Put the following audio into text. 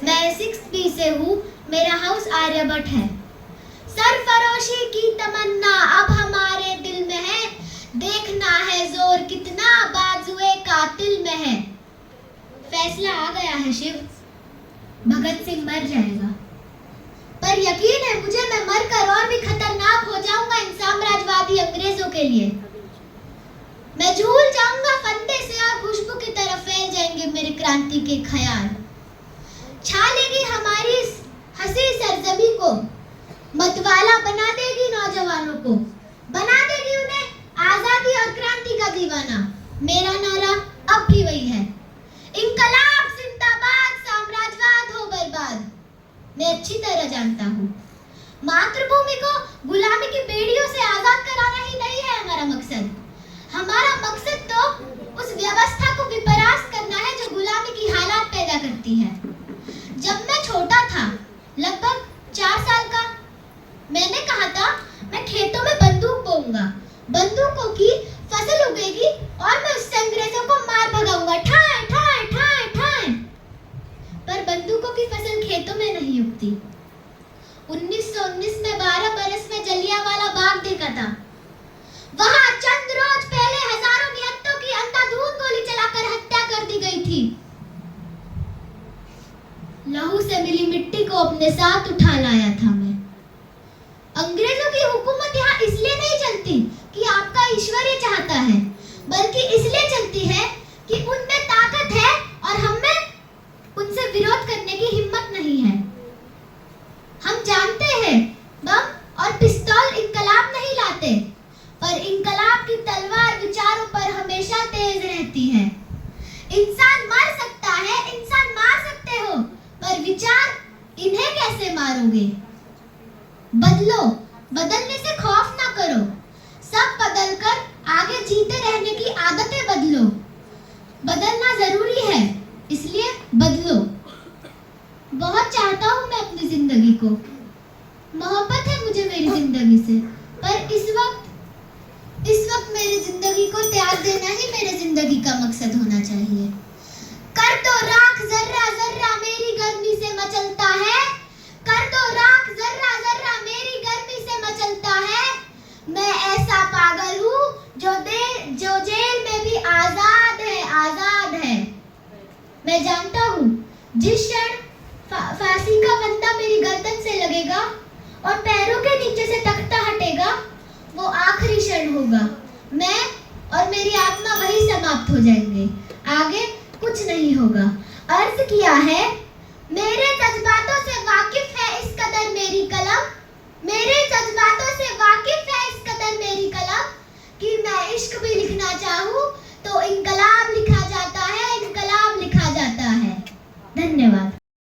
मैं 6th B से हूँ, मेरा हाउस आर्यभट्ट है। सरफरोशी की तमन्ना अब हमारे दिल में है, देखना है जोर कितना बाजुए कातिल में है। फैसला आ गया है शिव, भगत सिंह मर जाएगा, पर यकीन है मुझे मैं मरकर और भी खतरनाक हो जाऊंगा इन साम्राज्यवादी अंग्रेजों के लिए। मैं झूल जाऊंगा फंदे से और खुशबू की तरफ फैल जाएंगे मेरी क्रांति के ख्याल। छा लेगी हमारी इस हंसी सरजमी को, मतवाला बना देगी नौजवानों को, बना देगी उन्हें आजादी और क्रांति का दीवाना। मेरा नारा अब भी वही है, इंकलाब जिंदाबाद, साम्राज्यवाद हो बर्बाद। मैं अच्छी तरह जानता हूँ मातृभूमि को गुलामी की बेड़ियों से आजाद कराना ही नहीं है हमारा मकसद। हमारा मकसद तो उस व्यवस्था को विपरास्त करना है जो गुलामी की हालात पैदा करती है। जब मैं छोटा था, लगभग 4 साल का, मैंने कहा था मैं खेतों में बंदूक बोऊंगा, बंदूकों की फसल उगेगी और मैं उससे अंग्रेजों को मार भगाऊंगा, ठाए ठाए ठाए ठाए। पर बंदूकों की फसल खेतों में नहीं उगती। 1919 में 12 बरस में जलियांवाला बाग देखा था। वहां चंद रोज पहले हजारों निहत्तों की अंधाधुंध गोली चलाकर हत्या कर दी गई थी। लहू से मिली मिट्टी को अपने साथ उठा लाया था मैं। अंग्रेजों की हुकूमत यहाँ इसलिए नहीं चलती कि आपका ईश्वर ये चाहता है, बल्कि इसलिए चलती है कि उनमें ताकत है और हम में उनसे विरोध करने की हिम्मत नहीं है। हम जानते हैं बम और पिस्तौल इंकलाब नहीं लाते, पर इंकलाब की तलवार विचारों पर हमेशा तेज रहती है। इंसान मर सकता है, इंसान मार सकते हो, पर विचार इन्हें कैसे मारोगे? बदलो, बदलने से खौफ ना करो, सब बदलकर आगे जीते रहने की आदतें बदलो। बदलना जरूरी है, इसलिए बदलो। बहुत चाहता हूँ मैं अपनी जिंदगी को, मोहब्बत है मुझे मेरी जिंदगी से, पर इस वक्त मेरी जिंदगी को त्याग देना ही मेरे जिंदगी का मकसद होना चाहिए। कर दो राख जर्रा जर्रा मेरी गर्मी से मचलता है, कर दो राख जर्रा जर्रा मेरी गर्मी से मचलता है। मैं ऐसा पागल हूँ जो जेल में भी आजाद है, आजाद है। मैं जानता हूँ जिस क्षण फांसी का फंदा मेरी गर्दन से लगेगा और पैरों के नीचे से तख्ता हटेगा, वो आखिरी क्षण होगा। मैं और मेरी आत्मा वही समाप्त हो जाएंगे, आगे कुछ नहीं होगा। अर्ज किया है, मेरे जज्बातों से वाकिफ है इस कदर मेरी कलम, मेरे जज्बातों से वाकिफ है इस कदर मेरी कलम, कि मैं इश्क भी लिखना चाहूँ तो इंकलाब लिखा